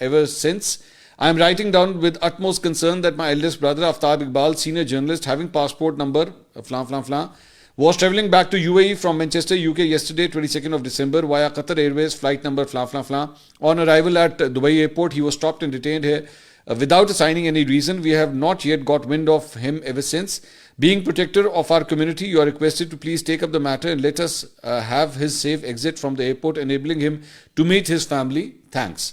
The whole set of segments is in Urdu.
ever since. I am writing down with utmost concern that my eldest brother Aftab Iqbal, senior journalist having passport number flan flan flan, was travelling back to UAE from Manchester, UK yesterday, 22nd of December, via Qatar Airways flight number flan flan flan. On arrival at Dubai airport, he was stopped and detained here without assigning any reason. We have not yet got wind of him ever since. Being protector of our community, you are requested to please take up the matter and let us have his safe exit from the airport, enabling him to meet his family. Thanks.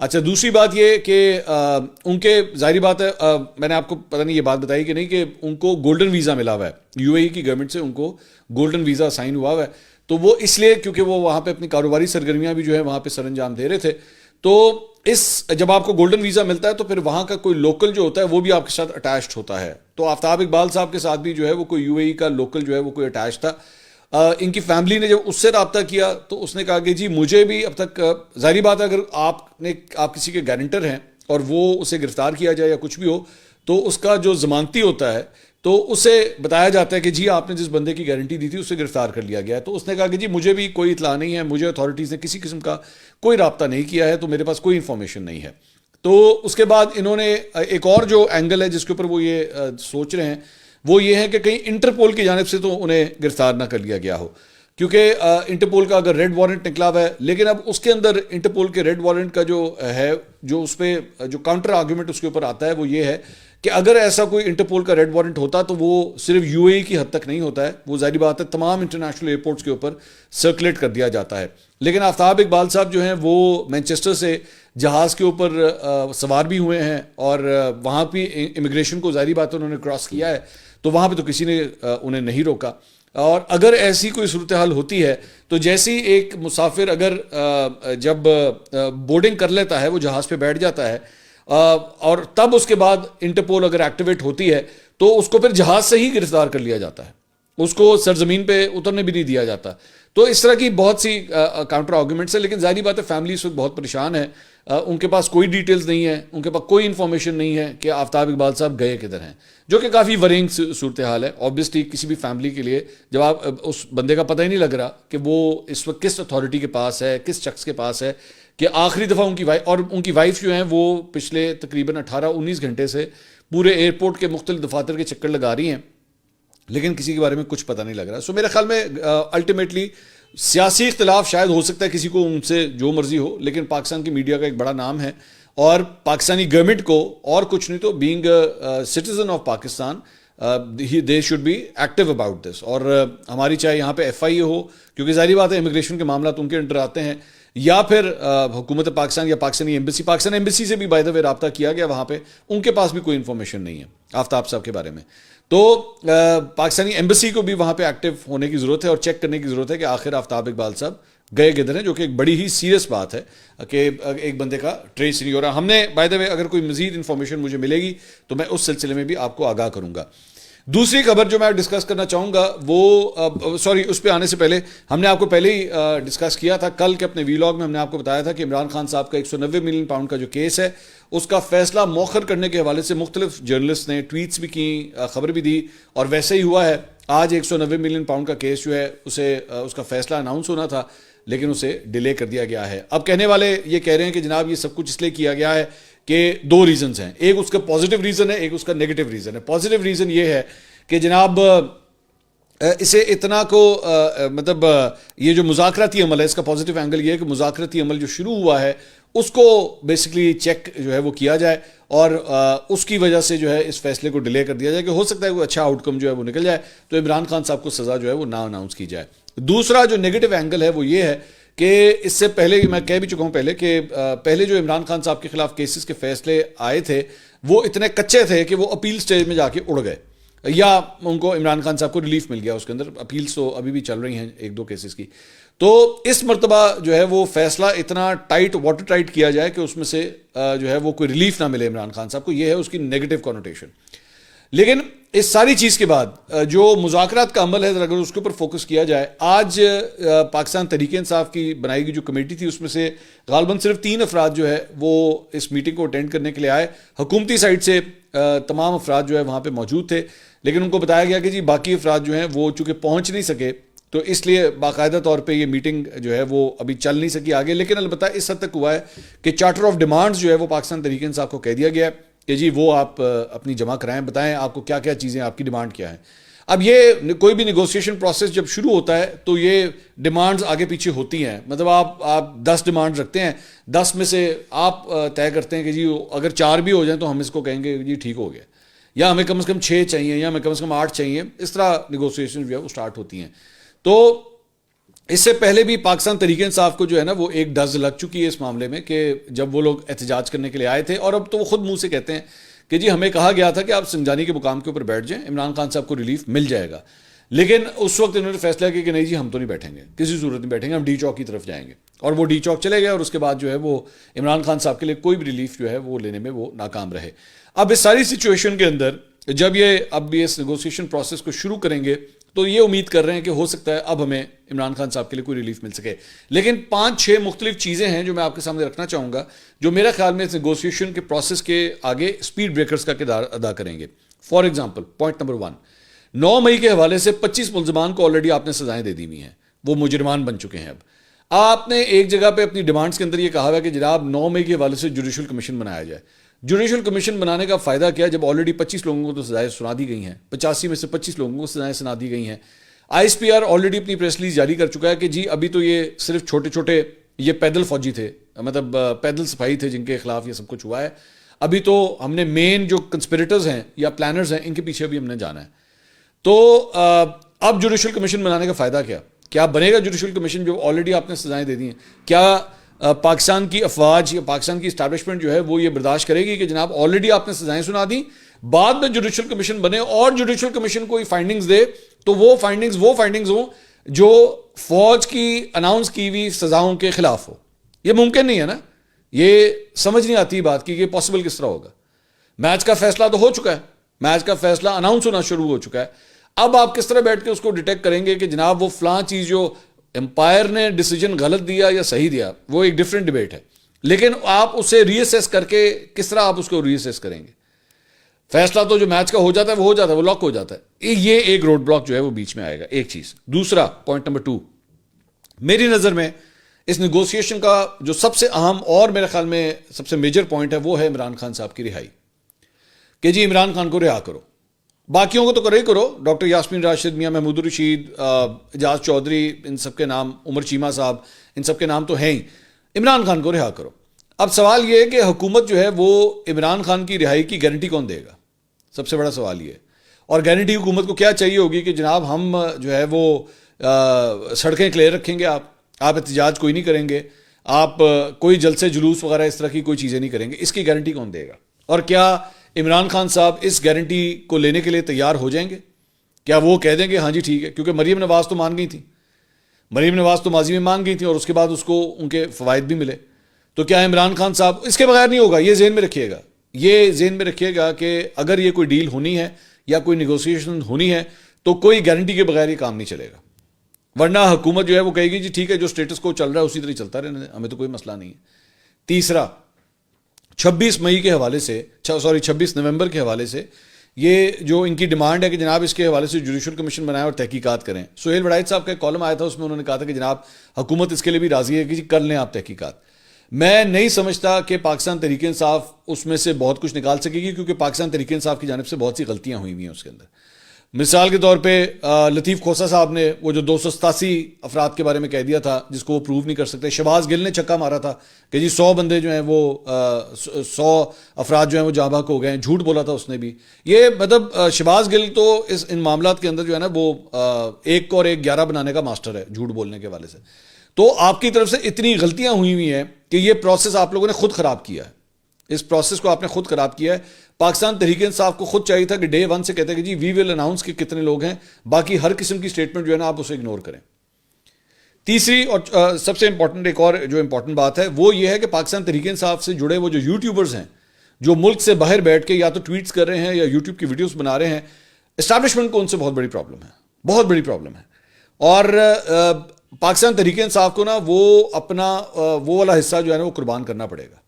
اچھا دوسری بات یہ کہ ان کے ظاہری بات ہے، میں نے آپ کو پتہ نہیں یہ بات بتائی کہ نہیں، کہ ان کو گولڈن ویزا ملا ہوا ہے یو اے ای کی گورنمنٹ سے، ان کو گولڈن ویزا سائن ہوا ہوا ہے. تو وہ اس لیے کیونکہ وہ وہاں پہ اپنی کاروباری سرگرمیاں بھی جو ہے وہاں پہ سر انجام دے رہے تھے. تو جب آپ کو گولڈن ویزا ملتا ہے تو پھر وہاں کا کوئی لوکل جو ہوتا ہے وہ بھی آپ کے ساتھ اٹیچڈ ہوتا ہے. تو آفتاب اقبال صاحب کے ساتھ بھی جو ہے وہ کوئی یو اے ای کا لوکل جو ہے وہ کوئی اٹیچ تھا. ان کی فیملی نے جب اس سے رابطہ کیا تو اس نے کہا کہ جی مجھے بھی اب تک ظاہری بات ہے، اگر آپ کسی کے گارنٹر ہیں اور وہ اسے گرفتار کیا جائے یا کچھ بھی ہو تو اس کا جو ضمانتی ہوتا ہے تو اسے بتایا جاتا ہے کہ جی آپ نے جس بندے کی گارنٹی دی تھی اسے گرفتار کر لیا گیا ہے. تو اس نے کہا کہ جی مجھے بھی کوئی اطلاع نہیں ہے، مجھے اتھارٹیز نے کسی قسم کا کوئی رابطہ نہیں کیا ہے، تو میرے پاس کوئی انفارمیشن نہیں ہے. تو اس کے بعد انہوں نے ایک اور جو اینگل ہے جس کے اوپر وہ یہ سوچ رہے ہیں وہ یہ ہے کہ کہیں انٹرپول کی جانب سے تو انہیں گرفتار نہ کر لیا گیا ہو، کیونکہ انٹرپول کا اگر ریڈ وارنٹ نکلا ہوا ہے، لیکن اب اس کے اندر انٹرپول کے ریڈ وارنٹ کا جو ہے، جو اس پہ جو کاؤنٹر آرگومنٹ اس کے اوپر آتا ہے وہ یہ ہے کہ اگر ایسا کوئی انٹرپول کا ریڈ وارنٹ ہوتا تو وہ صرف یو اے ای کی حد تک نہیں ہوتا ہے، وہ ظاہری بات ہے تمام انٹرنیشنل ایئرپورٹس کے اوپر سرکولیٹ کر دیا جاتا ہے. لیکن آفتاب اقبال صاحب جو ہیں وہ مینچسٹر سے جہاز کے اوپر سوار بھی ہوئے ہیں اور وہاں بھی امیگریشن کو ظاہری بات ہے انہوں نے کراس کیا ہے، تو وہاں پہ تو کسی نے انہیں نہیں روکا. اور اگر ایسی کوئی صورتحال ہوتی ہے تو جیسی ایک مسافر اگر جب بورڈنگ کر لیتا ہے وہ جہاز پہ بیٹھ جاتا ہے اور تب اس کے بعد انٹرپول اگر ایکٹیویٹ ہوتی ہے تو اس کو پھر جہاز سے ہی گرفتار کر لیا جاتا ہے، اس کو سرزمین پہ اترنے بھی نہیں دیا جاتا. تو اس طرح کی بہت سی کاؤنٹر آرگومنٹس ہیں. لیکن ظاہری بات ہے فیملی اس وقت بہت پریشان ہے، ان کے پاس کوئی ڈیٹیلز نہیں ہے، ان کے پاس کوئی انفارمیشن نہیں ہے کہ آفتاب اقبال صاحب گئے کدھر ہیں، جو کہ کافی ورینگ صورتحال ہے. آبویسلی کسی بھی فیملی کے لیے جب آپ اس بندے کا پتہ ہی نہیں لگ رہا کہ وہ اس وقت کس اتھارٹی کے پاس ہے، کس شخص کے پاس ہے، کہ آخری دفعہ ان کی وائف جو ہیں وہ پچھلے تقریباً 18-19 گھنٹے سے پورے ایئرپورٹ کے مختلف دفاتر کے چکر لگا رہی ہیں، لیکن کسی کے بارے میں کچھ پتہ نہیں لگ رہا. سو میرے خیال میں الٹیمیٹلی سیاسی اختلاف شاید ہو سکتا ہے کسی کو ان سے جو مرضی ہو، لیکن پاکستان کی میڈیا کا ایک بڑا نام ہے اور پاکستانی گورنمنٹ کو اور کچھ نہیں تو being citizen of Pakistan they should be active about this. اور ہماری چاہے یہاں پہ ایف آئی اے ہو، کیونکہ ظاہری بات ہے امیگریشن کے معاملات ان کے انڈر آتے ہیں، یا پھر حکومت پاکستان یا پاکستانی ایمبیسی سے بھی بائی دا وے رابطہ کیا گیا، وہاں پہ ان کے پاس بھی کوئی انفارمیشن نہیں ہے آفتاب صاحب کے بارے میں. تو پاکستانی ایمبیسی کو بھی وہاں پہ ایکٹیو ہونے کی ضرورت ہے اور چیک کرنے کی ضرورت ہے کہ آخر آفتاب اقبال صاحب گئے کدھر ہیں، جو کہ ایک بڑی ہی سیریس بات ہے کہ ایک بندے کا ٹریس نہیں ہو رہا. ہم نے بائی دا وے اگر کوئی مزید انفارمیشن مجھے ملے گی تو میں اس سلسلے میں بھی آپ کو آگاہ کروں گا. دوسری خبر جو میں ڈسکس کرنا چاہوں گا وہ اس پہ آنے سے پہلے ہم نے آپ کو پہلے ہی ڈسکس کیا تھا کل کے اپنے ویلاگ میں، ہم نے آپ کو بتایا تھا کہ عمران خان صاحب کا 190 ملین پاؤنڈ کا جو کیس ہے اس کا فیصلہ مؤخر کرنے کے حوالے سے مختلف جرنلسٹ نے ٹویٹس بھی کی، خبر بھی دی، اور ویسے ہی ہوا ہے. آج 190 ملین پاؤنڈ کا کیس جو ہے اس کا فیصلہ اناؤنس ہونا تھا لیکن اسے ڈیلے کر دیا گیا ہے. اب کہنے والے یہ کہہ رہے ہیں کہ جناب یہ سب کچھ اس لیے کیا گیا ہے کہ دو ریزنز ہیں، ایک اس کا پازیٹیو ریزن ہے، ایک اس کا نیگیٹو ریزن ہے. پازیٹیو ریزن یہ ہے کہ جناب اسے اتنا کو مطلب یہ جو مذاکراتی عمل ہے اس کا پازیٹیو اینگل یہ ہے کہ مذاکراتی عمل جو شروع ہوا ہے اس کو بیسکلی چیک جو ہے وہ کیا جائے اور اس کی وجہ سے جو ہے اس فیصلے کو ڈیلے کر دیا جائے کہ ہو سکتا ہے کوئی اچھا آؤٹ کم جو ہے وہ نکل جائے تو عمران خان صاحب کو سزا جو ہے وہ نہ اناؤنس کی جائے. دوسرا جو نیگیٹو اینگل ہے وہ یہ ہے کہ اس سے پہلے میں کہہ بھی چکا ہوں کہ پہلے جو عمران خان صاحب کے خلاف کیسز کے فیصلے آئے تھے وہ اتنے کچے تھے کہ وہ اپیل سٹیج میں جا کے اڑ گئے، یا ان کو عمران خان صاحب کو ریلیف مل گیا، اس کے اندر اپیلس تو ابھی بھی چل رہی ہیں 1-2 کیسز کی. تو اس مرتبہ جو ہے وہ فیصلہ اتنا واٹر ٹائٹ کیا جائے کہ اس میں سے جو ہے وہ کوئی ریلیف نہ ملے عمران خان صاحب کو، یہ ہے اس کی نیگیٹو کونوٹیشن. لیکن اس ساری چیز کے بعد جو مذاکرات کا عمل ہے اگر اس کے اوپر فوکس کیا جائے، آج پاکستان تحریک انصاف کی بنائی گئی جو کمیٹی تھی اس میں سے غالباً صرف 3 افراد جو ہے وہ اس میٹنگ کو اٹینڈ کرنے کے لیے آئے. حکومتی سائڈ سے تمام افراد جو ہے وہاں پہ موجود تھے، لیکن ان کو بتایا گیا کہ جی باقی افراد جو ہیں وہ چونکہ پہنچ نہیں سکے تو اس لیے باقاعدہ طور پہ یہ میٹنگ جو ہے وہ ابھی چل نہیں سکی آگے. لیکن البتہ اس حد تک ہوا ہے کہ چارٹر آف ڈیمانڈز جو ہے وہ پاکستان تحریک انصاف کو کہہ دیا گیا ہے کہ جی وہ آپ اپنی جمع کرائیں، بتائیں آپ کو کیا کیا چیزیں، آپ کی ڈیمانڈ کیا ہے. اب یہ کوئی بھی نیگوسیشن پروسیس جب شروع ہوتا ہے تو یہ ڈیمانڈز آگے پیچھے ہوتی ہیں، مطلب آپ 10 ڈیمانڈ رکھتے ہیں، 10 میں سے آپ طے کرتے ہیں کہ جی اگر 4 بھی ہو جائیں تو ہم اس کو کہیں گے جی ٹھیک ہو گیا، یا ہمیں کم سے کم 6 چاہیے، یا ہمیں کم سے کم 8 چاہیے. اس طرح نیگوسیشن جو ہے وہ سٹارٹ ہوتی ہیں. تو اس سے پہلے بھی پاکستان تحریک انصاف کو جو ہے نا وہ ایک ڈز لگ چکی ہے اس معاملے میں کہ جب وہ لوگ احتجاج کرنے کے لیے آئے تھے، اور اب تو وہ خود منہ سے کہتے ہیں کہ جی ہمیں کہا گیا تھا کہ آپ سنجانی کے مقام کے اوپر بیٹھ جائیں، عمران خان صاحب کو ریلیف مل جائے گا، لیکن اس وقت انہوں نے فیصلہ کیا کہ نہیں جی ہم تو نہیں بیٹھیں گے، کسی صورت نہیں بیٹھیں گے، ہم ڈی چوک کی طرف جائیں گے، اور وہ ڈی چوک چلے گئے، اور اس کے بعد جو ہے وہ عمران خان صاحب کے لیے کوئی بھی ریلیف جو ہے وہ لینے میں وہ ناکام رہے۔ اب اس ساری سچویشن کے اندر جب اب اس نیگوسیشن پروسیس کو شروع کریں گے تو یہ امید کر رہے ہیں کہ ہو سکتا ہے اب ہمیں عمران خان صاحب کے لیے کوئی ریلیف مل سکے، لیکن 5-6 مختلف چیزیں ہیں جو میں آپ کے سامنے رکھنا چاہوں گا جو میرا خیال میں اس نیگوسیشن کے پروسیس کے آگے سپیڈ بریکرز کا کردار ادا کریں گے۔ فار ایگزامپل پوائنٹ نمبر 1، 9 مئی کے حوالے سے 25 ملزمان کو آلریڈی آپ نے سزائیں دے دی ہوئی ہیں، وہ مجرمان بن چکے ہیں۔ اب آپ نے ایک جگہ پہ اپنی ڈیمانڈز کے اندر یہ کہا ہوا کہ جناب 9 مئی کے حوالے سے جوڈیشل کمیشن بنایا جائے۔ جوڈیشل کمیشن بنانے کا فائدہ کیا جب آلریڈی 25 لوگوں کو تو سزائیں سنا دی گئی ہیں، 85 میں سے 25 لوگوں کو سزائیں سنا دی گئی ہیں۔ I S P R already اپنی پریس ریلیز جاری کر چکا ہے کہ جی ابھی تو یہ صرف چھوٹے چھوٹے یہ پیدل فوجی تھے، مطلب پیدل سپاہی تھے جن کے خلاف یہ سب کچھ ہوا ہے، ابھی تو ہم نے مین جو کنسپریٹرز ہیں یا پلانرز ہیں ان کے پیچھے بھی ہم نے جانا ہے۔ تو اب جوڈیشل کمیشن بنانے کا فائدہ کیا بنے گا؟ جوڈیشل کمیشن جو آلریڈی آپ نے سزائیں دے دی ہیں، کیا پاکستان کی افواج یا پاکستان کی اسٹیبلشمنٹ جو ہے وہ یہ برداشت کرے گی کہ جناب آلریڈی آپ نے سزائیں سنا دی، بعد میں جوڈیشل کمیشن بنے اور جوڈیشل کمیشن کوئی فائنڈنگز دے تو وہ فائنڈنگز ہوں جو فوج کی اناؤنس کی ہوئی سزاؤں کے خلاف ہو؟ یہ ممکن نہیں ہے نا، یہ سمجھ نہیں آتی بات کی کہ پاسبل کس طرح ہوگا۔ میچ کا فیصلہ تو ہو چکا ہے، میچ کا فیصلہ اناؤنس ہونا شروع ہو چکا ہے، اب آپ کس طرح بیٹھ کے اس کو ڈیٹیکٹ کریں گے کہ جناب وہ فلاں چیز جو امپائر نے ڈیسیجن غلط دیا یا صحیح دیا، وہ ایک ڈیفرنٹ ڈیبیٹ ہے، لیکن آپ اسے ری اسیس کر کے کس طرح آپ اس کو ری اسیس کریں گے؟ فیصلہ تو جو میچ کا ہو جاتا ہے وہ ہو جاتا ہے، وہ لاک ہو جاتا ہے، یہ ایک روڈ بلاک جو ہے وہ بیچ میں آئے گا، ایک چیز۔ دوسرا پوائنٹ نمبر 2، میری نظر میں اس نیگوسیشن کا جو سب سے اہم اور میرے خیال میں سب سے میجر پوائنٹ ہے وہ ہے عمران خان صاحب کی رہائی، کہ جی عمران خان کو رہا کرو، باقیوں کو تو کرو ہی کرو، ڈاکٹر یاسمین راشد، میاں محمود الرشید، اعجاز چودھری، ان سب کے نام، عمر چیمہ صاحب، ان سب کے نام تو ہیں ہی، عمران خان کو رہا کرو۔ اب سوال یہ ہے کہ حکومت جو ہے وہ عمران خان کی رہائی کی گارنٹی کون دے گا؟ سب سے بڑا سوال یہ ہے، اور گارنٹی حکومت کو کیا چاہیے ہوگی کہ جناب ہم جو ہے وہ سڑکیں کلیئر رکھیں گے، آپ احتجاج کوئی نہیں کریں گے، آپ کوئی جلسے جلوس وغیرہ اس طرح کی کوئی چیزیں نہیں کریں گے، اس کی گارنٹی کون دے گا؟ اور کیا عمران خان صاحب اس گارنٹی کو لینے کے لیے تیار ہو جائیں گے؟ کیا وہ کہہ دیں گے ہاں جی ٹھیک ہے؟ کیونکہ مریم نواز تو مان گئی تھی، مریم نواز تو ماضی میں مان گئی تھی اور اس کے بعد اس کو ان کے فوائد بھی ملے، تو کیا عمران خان صاحب اس کے بغیر نہیں ہوگا؟ یہ ذہن میں رکھیے گا کہ اگر یہ کوئی ڈیل ہونی ہے یا کوئی نیگوسیشن ہونی ہے تو کوئی گارنٹی کے بغیر یہ کام نہیں چلے گا، ورنہ حکومت جو ہے وہ کہے گی جی ٹھیک ہے جو سٹیٹس کو چل رہا ہے اسی طرح چلتا رہنے، ہمیں تو کوئی مسئلہ نہیں ہے۔ تیسرا، 26 نومبر کے حوالے سے یہ جو ان کی ڈیمانڈ ہے کہ جناب اس کے حوالے سے جوڈیشل کمیشن بنائیں اور تحقیقات کریں، سہیل وڑائچ صاحب کا ایک کالم آیا تھا، اس میں انہوں نے کہا تھا کہ جناب حکومت اس کے لیے بھی راضی ہے کہ جی کر لیں آپ تحقیقات۔ میں نہیں سمجھتا کہ پاکستان تحریک انصاف اس میں سے بہت کچھ نکال سکے گی، کیونکہ پاکستان تحریک انصاف کی جانب سے بہت سی غلطیاں ہوئی ہیں اس کے اندر۔ مثال کے طور پہ لطیف کھوسہ صاحب نے وہ جو 287 افراد کے بارے میں کہہ دیا تھا جس کو وہ پروو نہیں کر سکتے، شہباز گل نے چھکا مارا تھا کہ جی 100 بندے جو ہیں وہ 100 افراد جو ہیں وہ جاں بحق ہو گئے ہیں، جھوٹ بولا تھا اس نے بھی۔ یہ مطلب شہباز گل تو ان معاملات کے اندر جو ہے نا وہ 1 کو اور 1 11 بنانے کا ماسٹر ہے جھوٹ بولنے کے حوالے سے۔ تو آپ کی طرف سے اتنی غلطیاں ہوئی ہیں کہ یہ پروسیس آپ لوگوں نے خود خراب کیا ہے، اس پروسیس کو آپ نے خود خراب کیا ہے۔ پاکستان تحریک انصاف کو خود چاہیے تھا کہ ڈے 1 سے کہتے ہیں کہ جی وی ول اناؤنس کہ کتنے لوگ ہیں، باقی ہر قسم کی سٹیٹمنٹ جو ہے نا آپ اسے اگنور کریں۔ تیسری اور سب سے امپورٹنٹ ایک اور جو امپورٹنٹ بات ہے وہ یہ ہے کہ پاکستان تحریک انصاف سے جڑے وہ جو یوٹیوبرز ہیں جو ملک سے باہر بیٹھ کے یا تو ٹویٹس کر رہے ہیں یا یوٹیوب کی ویڈیوز بنا رہے ہیں، اسٹیبلشمنٹ کو ان سے بہت بڑی پرابلم ہے، اور پاکستان تحریک انصاف کو نا وہ اپنا وہ والا حصہ جو ہے نا وہ قربان کرنا پڑے گا۔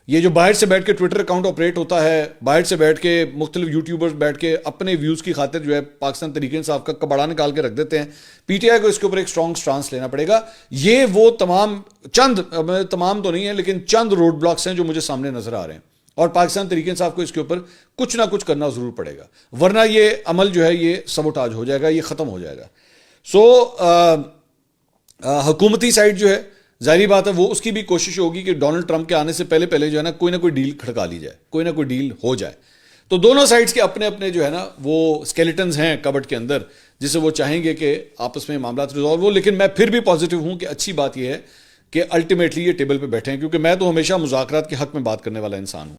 یہ جو باہر سے بیٹھ کے ٹویٹر اکاؤنٹ آپریٹ ہوتا ہے، باہر سے بیٹھ کے مختلف یوٹیوبرز بیٹھ کے اپنے ویوز کی خاطر جو ہے پاکستان تحریک انصاف کا کباڑا نکال کے رکھ دیتے ہیں، پی ٹی آئی کو اس کے اوپر ایک اسٹرانگ سٹانس لینا پڑے گا۔ یہ وہ تمام تو نہیں ہے لیکن چند روڈ بلاکس ہیں جو مجھے سامنے نظر آ رہے ہیں، اور پاکستان تحریک انصاف کو اس کے اوپر کچھ نہ کچھ کرنا ضرور پڑے گا، ورنہ یہ عمل جو ہے یہ سبوٹاج ہو جائے گا، یہ ختم ہو جائے گا۔ حکومتی سائڈ جو ہے ظاہری بات ہے وہ اس کی بھی کوشش ہوگی کہ ڈونلڈ ٹرمپ کے آنے سے پہلے جو ہے نا کوئی نہ کوئی ڈیل کھڑکا لی جائے، کوئی نہ کوئی ڈیل ہو جائے۔ تو دونوں سائڈز کے اپنے اپنے جو ہے نا وہ اسکیلیٹنز ہیں کبٹ کے اندر، جسے وہ چاہیں گے کہ آپس میں معاملات ریزالو ہو. لیکن میں پھر بھی پازیٹیو ہوں کہ اچھی بات یہ ہے کہ الٹیمیٹلی یہ ٹیبل پہ بیٹھے ہیں، کیونکہ میں تو ہمیشہ مذاکرات کے حق میں بات کرنے والا انسان ہوں.